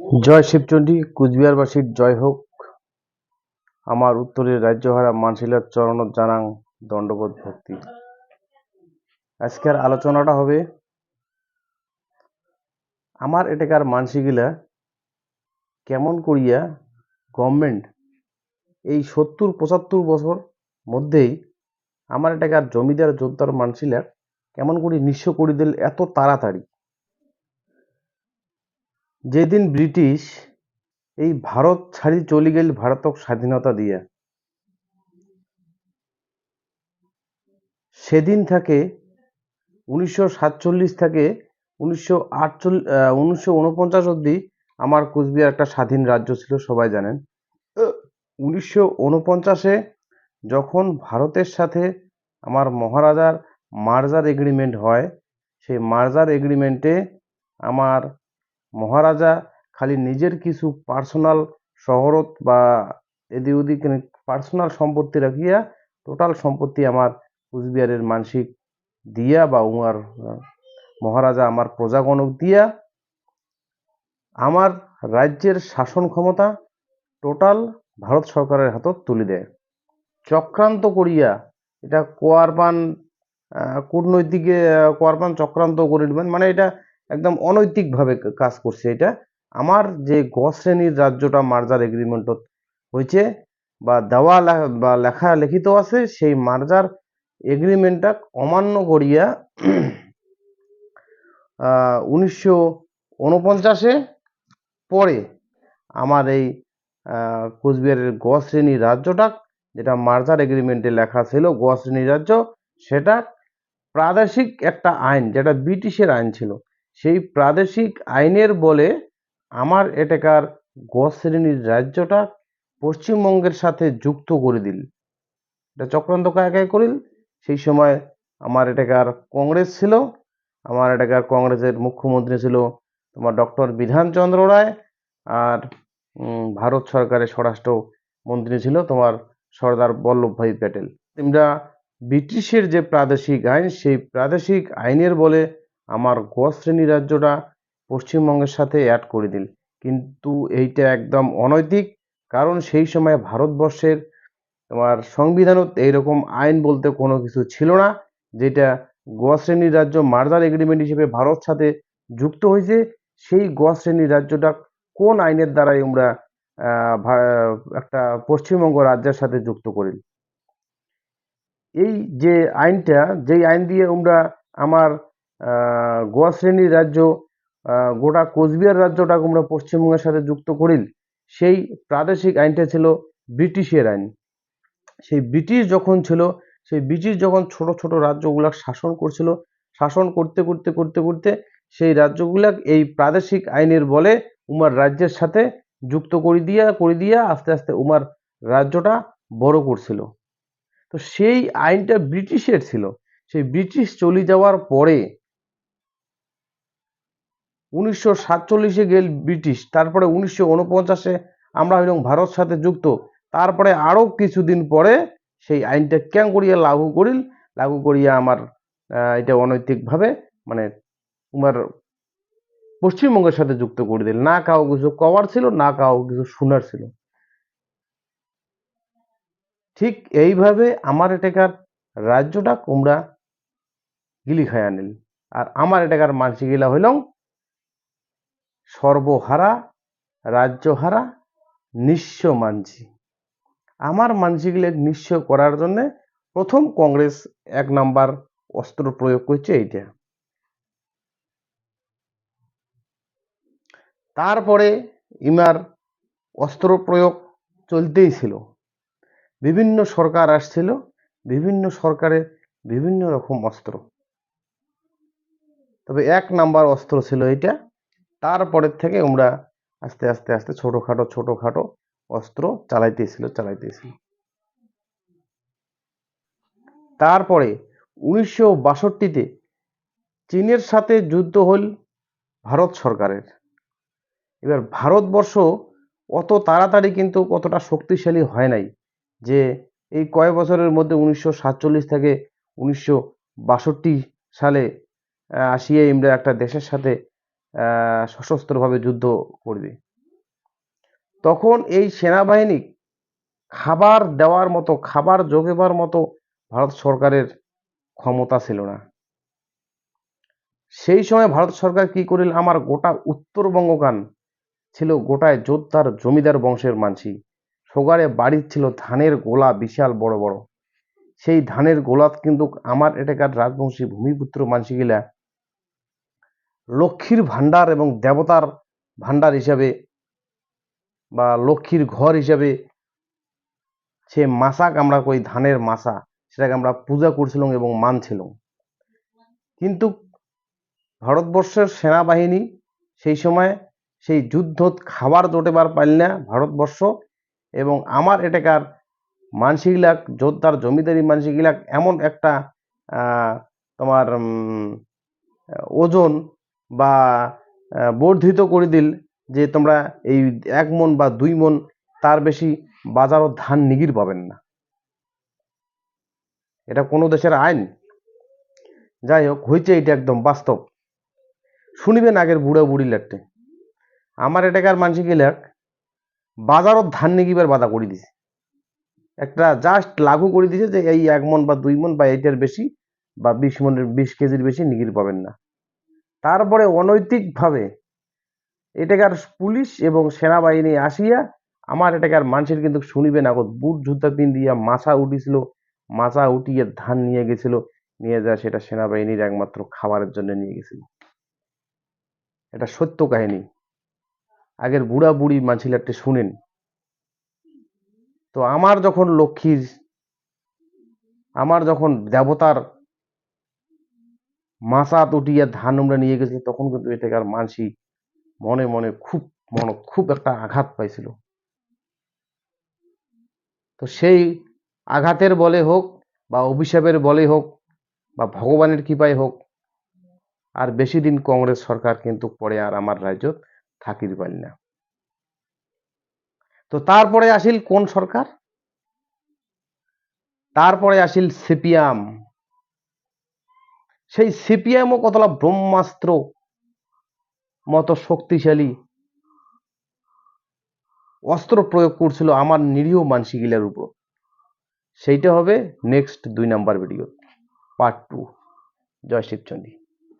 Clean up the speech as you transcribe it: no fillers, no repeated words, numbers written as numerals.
জয় শিবচণ্ডী, কুচবিহারবাসীর জয় হোক। আমার উত্তরের রাজ্যহারা মানশিলার চরণত জানাং দণ্ডবোধ ভক্তি। আজকের আলোচনাটা হবে আমার এটাকার মানসিগিলা কেমন করিয়া গভর্নমেন্ট এই ৭০-৭৫ বছর মধ্যেই আমার এটাকার জমিদার যোদ্ধার মানসিলা কেমন করে নিঃস্ব করে দিল এত তাড়াতাড়ি। যেদিন ব্রিটিশ এই ভারত ছাড়ি চলে গেল ভারতক স্বাধীনতা দিয়া, সেদিন থেকে ১৯৪৭ থেকে ১৯৪৯ অবধি আমার কুচবিহার একটা স্বাধীন রাজ্য ছিল, সবাই জানেন। ১৯৪৯-এ যখন ভারতের সাথে আমার মহারাজার মার্জার এগ্রিমেন্ট হয়, সেই মার্জার এগ্রিমেন্টে আমার মহারাজা খালি নিজের কিছু পার্সোনাল শহরত বা এদিক ওদিক পার্সোনাল সম্পত্তি রাখিয়া টোটাল সম্পত্তি আমার কুচবিহারের মানসিক দিয়া বা উমার মহারাজা আমার প্রজাগণক দিয়া আমার রাজ্যের শাসন ক্ষমতা টোটাল ভারত সরকারের হাতত তুলে দেয়। চক্রান্ত করিয়া এটা কোয়ারবান কূটনৈতিকে কোয়ারবান চক্রান্ত করে নেবেন, মানে এটা একদম অনৈতিকভাবে কাজ করছে। এটা আমার যে গ শ্রেণীর রাজ্যটা মার্জার এগ্রিমেন্টত হয়েছে বা দেওয়া বা লেখা লিখিত আছে, সেই মার্জার এগ্রিমেন্টটা অমান্য করিয়া ১৯৪৯-এ পরে আমার এই কুচবিহারের গ শ্রেণীর রাজ্যটা, যেটা মার্জার এগ্রিমেন্টে লেখা ছিল গ শ্রেণীর রাজ্য, সেটা প্রাদেশিক একটা আইন, যেটা ব্রিটিশের আইন ছিল, সেই প্রাদেশিক আইনের বলে আমার এটাকার গ শ্রেণীর রাজ্যটা পশ্চিমবঙ্গের সাথে যুক্ত করে দিল। এটা চক্রান্ত কায় করিল। সেই সময় আমার এটাকার কংগ্রেস ছিল, আমার এটাকার কংগ্রেসের মুখ্যমন্ত্রী ছিল তোমার ডক্টর বিধানচন্দ্র রায়, আর ভারত সরকারের স্বরাষ্ট্র মন্ত্রী ছিল তোমার সর্দার বল্লভভাই প্যাটেল। তোমরা ব্রিটিশের যে প্রাদেশিক আইন, সেই প্রাদেশিক আইনের বলে আমার গ শ্রেণী রাজ্যটা পশ্চিমবঙ্গের সাথে অ্যাড করে দিল। কিন্তু এইটা একদম অনৈতিক, কারণ সেই সময় ভারতবর্ষের তোমার সংবিধানত এইরকম আইন বলতে কোনো কিছু ছিল না, যেটা গ শ্রেণীর রাজ্য মার্জার এগ্রিমেন্ট হিসেবে ভারত সাথে যুক্ত হয়েছে। সেই গ শ্রেণীর রাজ্যটা কোন আইনের দ্বারাই আমরা একটা পশ্চিমবঙ্গ রাজ্যের সাথে যুক্ত করি। এই যে আইনটা, যেই আইন দিয়ে আমরা আমার গ শ্রেণীর রাজ্য গোটা কোচবিহার রাজ্যটাকে আমরা পশ্চিমবঙ্গের সাথে যুক্ত করিল, সেই প্রাদেশিক আইনটা ছিল ব্রিটিশের আইন। সেই ব্রিটিশ যখন ছিল, সেই ব্রিটিশ যখন ছোট ছোট রাজ্যগুলা শাসন করছিল, শাসন করতে করতে করতে করতে সেই রাজ্যগুলা এই প্রাদেশিক আইনের বলে উমার রাজ্যের সাথে যুক্ত করে দিয়া আস্তে আস্তে উমার রাজ্যটা বড় করছিল। তো সেই আইনটা ব্রিটিশের ছিল। সেই ব্রিটিশ চলে যাওয়ার পরে ১৯৪৭-এ গেল ব্রিটিশ, তারপরে ১৯৪৯-এ আমরা হইলাম ভারত সাথে যুক্ত। তারপরে আরো কিছুদিন পরে সেই আইনটা কেন করিয়া লাগু করিয়া আমার এটা অনৈতিকভাবে মানে তোমার পশ্চিমবঙ্গের সাথে যুক্ত করে দিল। না কাউ কিছু কওয়ার ছিল, না কাউ কিছু শোনার ছিল। ঠিক এইভাবে আমার এটাকার রাজ্যটা কুমড়া গিলি খায় আনিল। আর আমার এটাকার মানসি গিলা হইলাম সর্বহারা, রাজ্যহারা, নিঃস্ব মানসি। আমার মানসিগুলো নিঃস্ব করার জন্য প্রথম কংগ্রেস ১ নাম্বার অস্ত্র প্রয়োগ করছে এইটা। তারপরে ইমার অস্ত্র প্রয়োগ চলতেই ছিল। বিভিন্ন সরকার আসছিল, বিভিন্ন সরকারের বিভিন্ন রকম অস্ত্র, তবে ১ নাম্বার অস্ত্র ছিল এইটা। তারপরের থেকে আমরা আস্তে আস্তে আস্তে ছোটখাটো অস্ত্র চালাইতেছিল। তারপরে ১৯৬২-তে চীনের সাথে যুদ্ধ হল ভারত সরকারের। এবার ভারতবর্ষ অত তাড়াতাড়ি কিন্তু কতটা শক্তিশালী হয় নাই, যে এই কয়েক বছরের মধ্যে ১৯৪৭ থেকে ১৯৬২ সালে আসিয়ে আমরা একটা দেশের সাথে সশস্ত্রভাবে যুদ্ধ করবে। তখন এই সেনাবাহিনী খাবার দেওয়ার মতো, খাবার জোগাবার মতো ভারত সরকারের ক্ষমতা ছিল না। সেই সময় ভারত সরকার কি করিল, আমার গোটা উত্তরবঙ্গকান ছিল গোটায় যোদ্ধার জমিদার বংশের মানসি। সগারে বাড়ি ছিল ধানের গোলা বিশাল বড় বড়। সেই ধানের গোলাত কিন্তু আমার এটাকার রাজবংশী ভূমিপুত্র মানসিগিলা লক্ষ্মীর ভাণ্ডার এবং দেবতার ভাণ্ডার হিসাবে বা লক্ষ্মীর ঘর হিসাবে সে মাসাক আমরা কই ধানের মাসা, সেটাকে আমরা পূজা করছিলাম এবং মানছিলাম। কিন্তু ভারতবর্ষের সেনাবাহিনী সেই সময় সেই যুদ্ধ খাবার জোটেবার পাইল না ভারতবর্ষ, এবং আমার এটাকার মানসিগিলাক যোদ্ধার জমিদারি মানসিগিলাক এমন একটা তোমার ওজন বা বর্ধিত করে দিল যে তোমরা এই 1 মন বা 2 মন তার বেশি বাজারত ধান নিগির পাবেন না। এটা কোনো দেশের আইন। যাই হোক, হয়েছে এটা একদম বাস্তব। শুনিবেন আগের বুড়া বুড়ি লাগতে আমার এটাকার মানসিগিলাক বাজারত ধান নিগিবার বাধা করে দিছে। একটা জাস্ট লাগু করে দিছে যে এই 1 মন বা 2 মন বা এইটার বেশি বা 20 কেজির বেশি নিগির পাবেন না। তারপরে অনৈতিকভাবে এটাকার পুলিশ এবং সেনাবাহিনী আসিয়া আমার এটাকার মানুষের কিন্তু শুনিবে না, বুট জুতা পিন্দিয়া মাছা উঠিছিল, মাছা উঠিয়ে ধান নিয়ে গেছিল, নিয়ে যায় সেটা সেনাবাহিনীর একমাত্র খাবারের জন্য নিয়ে গেছিল। এটা সত্য কাহিনী, আগের বুড়া বুড়ি মানছিলারটা শুনেন। তো আমার যখন লক্ষ্মীর, আমার যখন দেবতার মাছাত উঠিয়ে ধান আমরা নিয়ে গেছি, তখন কিন্তু এটাকার মানসি মনে মনে খুব একটা আঘাত পাইছিল। তো সেই আঘাতের বলে হোক বা অভিশাপের বলে হোক বা ভগবানের কৃপায় হোক, আর বেশি দিন কংগ্রেস সরকার কিন্তু পরে আর আমার রাজ্যত থাকির পারল না। তো তারপরে আসিল কোন সরকার? তারপরে আসিল সিপিএম। সেই সিপিএমও কতলা ব্রহ্মাস্ত্র মতো শক্তিশালী অস্ত্র প্রয়োগ করছিল আমার নিরীহ মানসিগিলার উপর। সেইটা হবে নেক্সট 2 নাম্বার ভিডিও, পার্ট 2। জয় শিবচন্ডী।